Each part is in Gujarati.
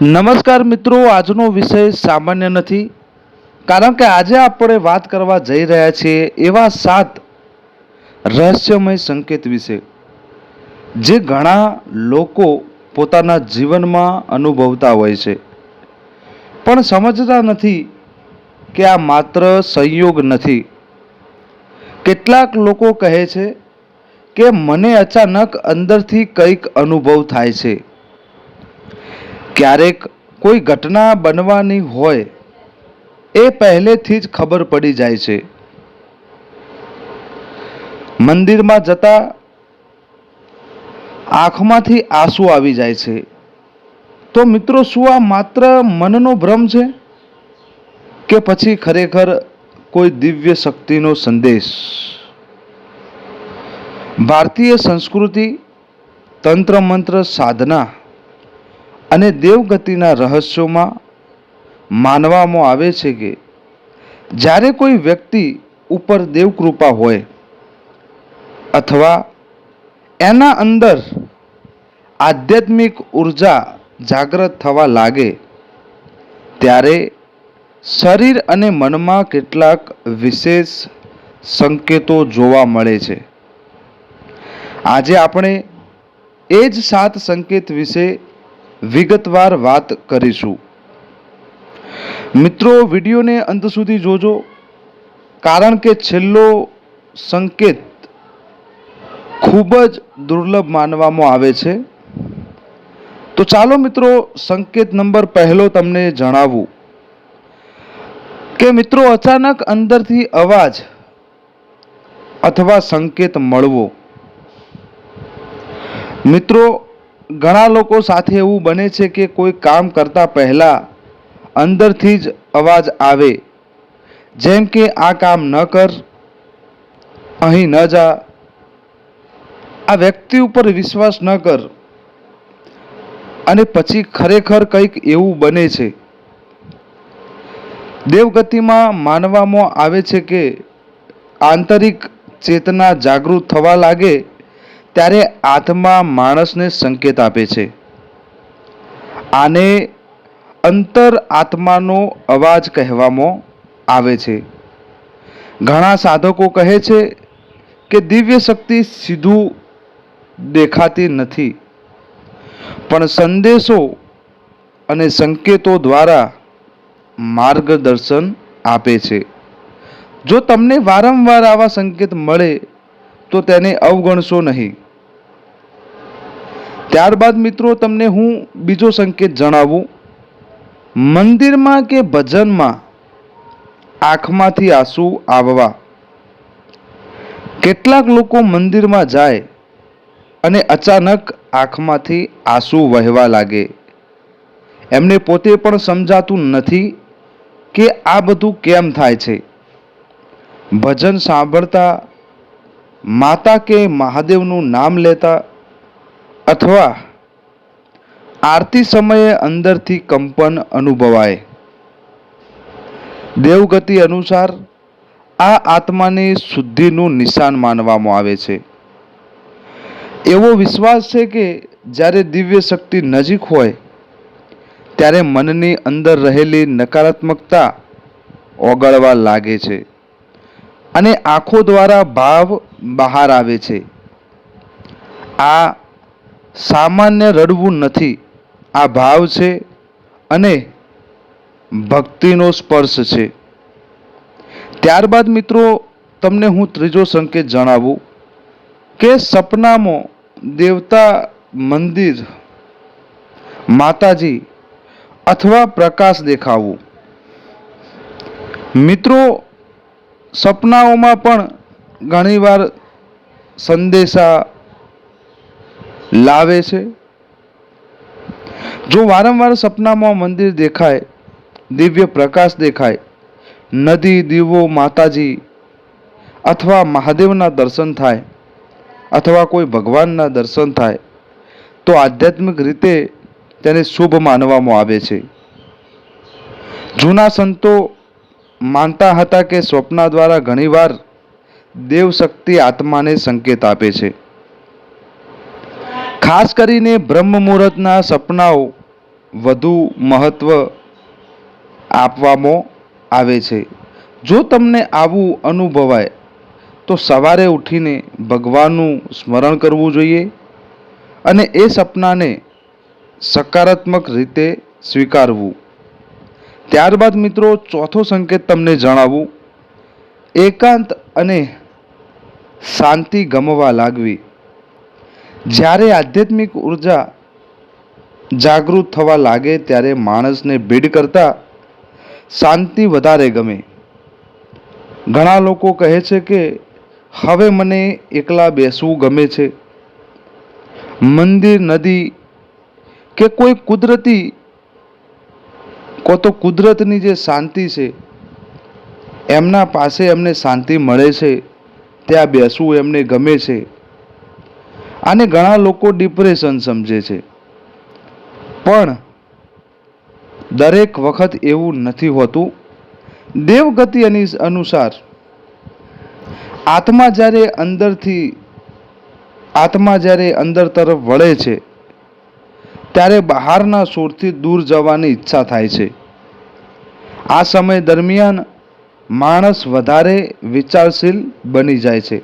નમસ્કાર મિત્રો, આજનો વિષય સામાન્ય નથી, કારણ કે આજે આપણે વાત કરવા જઈ રહ્યા છીએ એવા 7 રહસ્યમય સંકેત વિશે જે ઘણા લોકો પોતાના જીવનમાં અનુભવતા હોય છે, પણ સમજતા નથી કે આ માત્ર સંયોગ નથી. કેટલાક લોકો કહે છે કે મને અચાનક અંદરથી કંઈક અનુભવ થાય છે. ક્યારેક કોઈ ઘટના બનવાની હોય એ પહેલેથી જ ખબર પડી જાય છે. મંદિરમાં જતા આંખમાંથી આંસુ આવી જાય છે. તો મિત્રો, શું આ માત્ર મનનો ભ્રમ છે કે પછી ખરેખર કોઈ દિવ્ય શક્તિનો સંદેશ? ભારતીય સંસ્કૃતિ, તંત્ર મંત્ર સાધના અને દેવગતિના રહસ્યોમાં માનવામાં આવે છે કે જ્યારે કોઈ વ્યક્તિ ઉપર દેવકૃપા હોય અથવા એના અંદર આધ્યાત્મિક ઉર્જા જાગૃત થવા લાગે ત્યારે શરીર અને મનમાં કેટલાક વિશેષ સંકેતો જોવા મળે છે. આજે આપણે એ જ 7 સંકેત વિશે વિગતવાર વાત કરીશું. મિત્રો, વિડીયોને અંત સુધી જોજો, કારણ કે છેલ્લો સંકેત ખૂબ જ દુર્લભ માનવામાં આવે છે. તો ચાલો મિત્રો, સંકેત નંબર 1 તમને જણાવું કે મિત્રો, અચાનક અંદરથી અવાજ અથવા સંકેત મળવો. મિત્રો, ઘણા લોકો સાથે એવું બને છે કે કોઈ કામ કરતા પહેલા અંદરથી જ અવાજ આવે, જેમ કે આ કામ ન કર, અહીં ન જા, આ વ્યક્તિ ઉપર વિશ્વાસ ન કર, અને પછી ખરેખર કંઈક એવું બને છે. દેવગતિમાં માનવામાં આવે છે કે આંતરિક ચેતના જાગૃત થવા લાગે ત્યારે આત્મા માણસને સંકેત આપે છે. આને અંતર આત્માનો અવાજ કહેવામાં આવે છે. ઘણા સાધકો કહે છે કે દિવ્ય શક્તિ સીધું દેખાતી નથી, પણ સંદેશો અને સંકેતો દ્વારા માર્ગદર્શન આપે છે. જો તમને વારંવાર આવા સંકેત મળે તો તેને અવગણશો નહીં. ત્યારબાદ મિત્રો, તમને હું બીજો સંકેત જણાવું. મંદિરમાં કે ભજનમાં આંખમાંથી આંસુ આવવા. કેટલાક લોકો મંદિરમાં જાય અને અચાનક આંખમાંથી આંસુ વહેવા લાગે. એમને પોતે પણ સમજાતું નથી કે આ બધું કેમ થાય છે. ભજન સાંભળતા, માતા કે મહાદેવનું નામ લેતા અથવા આરતી સમયે અંદરથી કંપન અનુભવાય. દેવગતિ અનુસાર આ આત્માની શુદ્ધિનું નિશાન માનવામાં આવે છે. એવો વિશ્વાસ છે કે જ્યારે દિવ્ય શક્તિ નજીક હોય ત્યારે મનની અંદર રહેલી નકારાત્મકતા ઓગળવા લાગે છે અને આંખો દ્વારા ભાવ બહાર આવે છે. આ સામાન્ય રડવું નથી, આ ભાવ છે અને ભક્તિનો સ્પર્શ છે. ત્યારબાદ મિત્રો, તમને હું ત્રીજો સંકેત જણાવું કે સપનામાં દેવતા, મંદિર, માતાજી અથવા પ્રકાશ દેખાવું. મિત્રો, સપનાઓમાં પણ ઘણીવાર સંદેશા લાવે છે. જો વારંવાર સપનામાં મંદિર દેખાય, દિવ્ય પ્રકાશ દેખાય, નદી, દીવો, માતાજી અથવા મહાદેવના દર્શન થાય અથવા કોઈ ભગવાનના દર્શન થાય તો આધ્યાત્મિક રીતે તેને શુભ માનવામાં આવે છે. જૂના સંતો માનતા હતા કે સ્વપ્ન દ્વારા ઘણીવાર દેવશક્તિ આત્માને સંકેત આપે છે. ખાસ કરીને બ્રહ્મ મુહૂર્તના સપનાઓ વધુ મહત્ત્વ આપવામાં આવે છે. જો તમને આવું અનુભવાય તો સવારે ઉઠીને ભગવાનનું સ્મરણ કરવું જોઈએ અને એ સપનાને સકારાત્મક રીતે સ્વીકારવું. ત્યારબાદ મિત્રો ચોથો સંકેત તમને જણાવું, એકાંત અને શાંતિ ગમવા લાગવી. જ્યારે આધ્યાત્મિક ઉર્જા જાગૃત થવા લાગે ત્યારે માણસને ભીડ કરતાં શાંતિ વધારે ગમે. ઘણા લોકો કહે છે કે હવે મને એકલા બેસવું ગમે છે. મંદિર, નદી કે કોઈ કુદરતની જે શાંતિ છે એમના પાસે એમને શાંતિ મળે છે, ત્યાં બેસવું એમને ગમે છે. આને ઘણા લોકો ડિપ્રેશન સમજે છે, પણ દરેક વખત એવું નથી હોતું. દેવગતિ અનુસાર આત્મા જ્યારે અંદર તરફ વળે છે ત્યારે બહારના શોરથી દૂર જવાની ઈચ્છા થાય છે. આ સમય દરમિયાન માણસ વધારે વિચારશીલ બની જાય છે.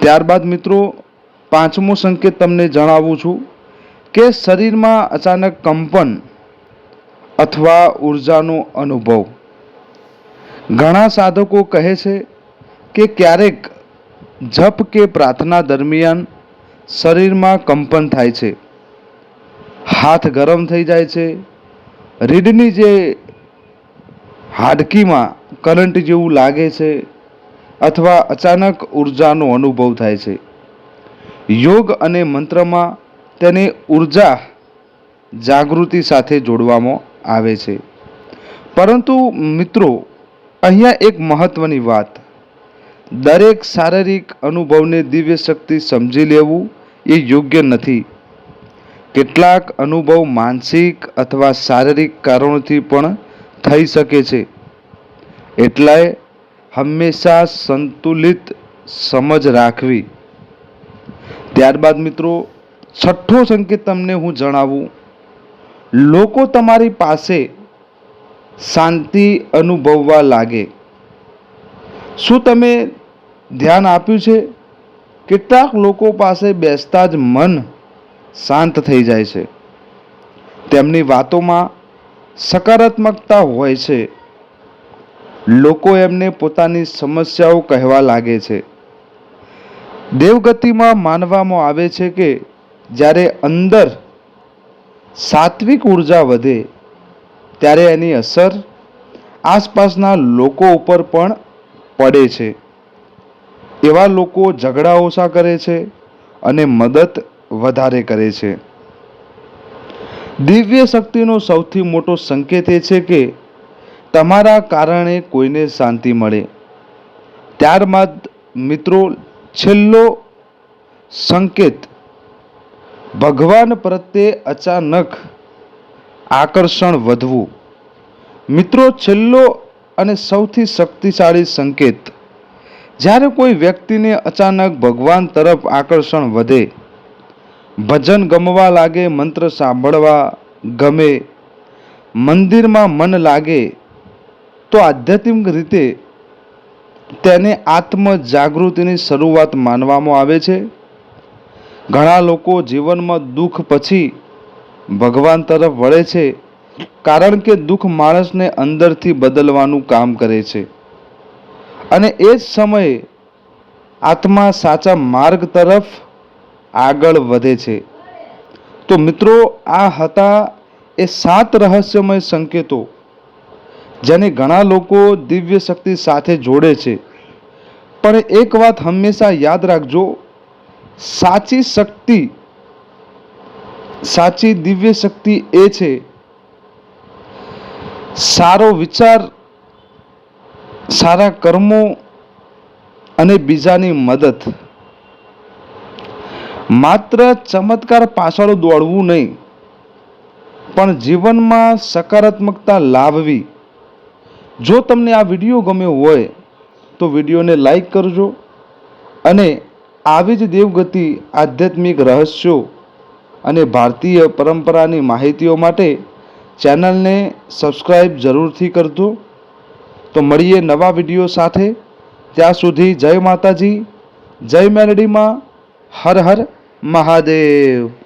ત્યારબાદ મિત્રો પાંચમો સંકેત તમને જણાવું છું કે શરીરમાં અચાનક કંપન અથવા ઉર્જાનો અનુભવ. ઘણા સાધકો કહે છે કે ક્યારેક જપ કે પ્રાર્થના દરમિયાન શરીરમાં કંપન થાય છે, હાથ ગરમ થઈ જાય છે, રીઢની જે હાડકીમાં કરંટ જેવું લાગે છે અથવા અચાનક ઉર્જાનો અનુભવ થાય છે. યોગ અને મંત્રમાં તેને ઉર્જા જાગૃતિ સાથે જોડવામાં આવે છે. પરંતુ મિત્રો અહીંયા એક મહત્વની વાત, દરેક શારીરિક અનુભવને દિવ્ય શક્તિ સમજી લેવું એ યોગ્ય નથી. કેટલાક અનુભવ માનસિક અથવા શારીરિક કારણોથી પણ થઈ શકે છે. એટલે હંમેશા સંતુલિત સમજ રાખવી. ત્યારબાદ મિત્રો છઠ્ઠો સંકેત તમને હું જણાવું, લોકો તમારી પાસે શાંતિ અનુભવવા લાગે. શું તમે ધ્યાન આપ્યું છે? કેટલાક લોકો પાસે બેસતા જ મન શાંત થઈ જાય છે. તેમની વાતોમાં સકારાત્મકતા હોય છે. લોકો એમને પોતાની સમસ્યાઓ કહેવા લાગે છે. દેવગતિમાં માનવામાં આવે છે કે જ્યારે અંદર સાત્વિક ઉર્જા વધે ત્યારે એની અસર આસપાસના લોકો ઉપર પણ પડે છે. એવા લોકો ઝઘડા ઓછા કરે છે અને મદદ વધારે કરે છે. દિવ્ય શક્તિનો સૌથી મોટો સંકેત એ છે કે તમારા કારણે કોઈને શાંતિ મળે. ત્યારબાદ મિત્રો છેલ્લો સંકેત, ભગવાન પ્રત્યે અચાનક આકર્ષણ વધવું. મિત્રો છેલ્લો અને સૌથી શક્તિશાળી સંકેત, જ્યારે કોઈ વ્યક્તિને અચાનક ભગવાન તરફ આકર્ષણ વધે, ભજન ગમવા લાગે, મંત્ર સાંભળવા ગમે, મંદિરમાં મન લાગે, તો આધ્યાત્મિક રીતે તેને આત્મ જાગૃતિની શરૂઆત માનવામાં આવે છે. ઘણા લોકો જીવનમાં દુઃખ પછી ભગવાન તરફ વળે છે, કારણ કે દુઃખ માણસને અંદરથી બદલવાનું કામ કરે છે અને એ જ સમયે આત્મા સાચા માર્ગ તરફ આગળ વધે છે. તો મિત્રો આ હતા એ 7 રહસ્યમય સંકેતો જેને ઘણા લોકો દિવ્ય શક્તિ સાથે જોડે છે. પણ એક વાત હંમેશા યાદ રાખજો, સાચી દિવ્ય શક્તિ એ છે સારો વિચાર, સારા કર્મો અને બીજાની મદદ. માત્ર ચમત્કાર પાછળ દોડવું નહીં, પણ જીવનમાં સકારાત્મકતા લાવવી. જો તમને આ વિડીયો ગમ્યો હોય તો વિડીયોને લાઈક કરજો અને આવી જ દેવગતિ આધ્યાત્મિક રહસ્યો અને ભારતીય પરંપરાની માહિતીઓ માટે ચેનલને સબસ્ક્રાઈબ જરૂરથી કરજો. તો મળીએ નવા વિડીયો સાથે. ત્યાં સુધી જય માતાજી, જય મેલડીમાં, હર હર મહાદેવ.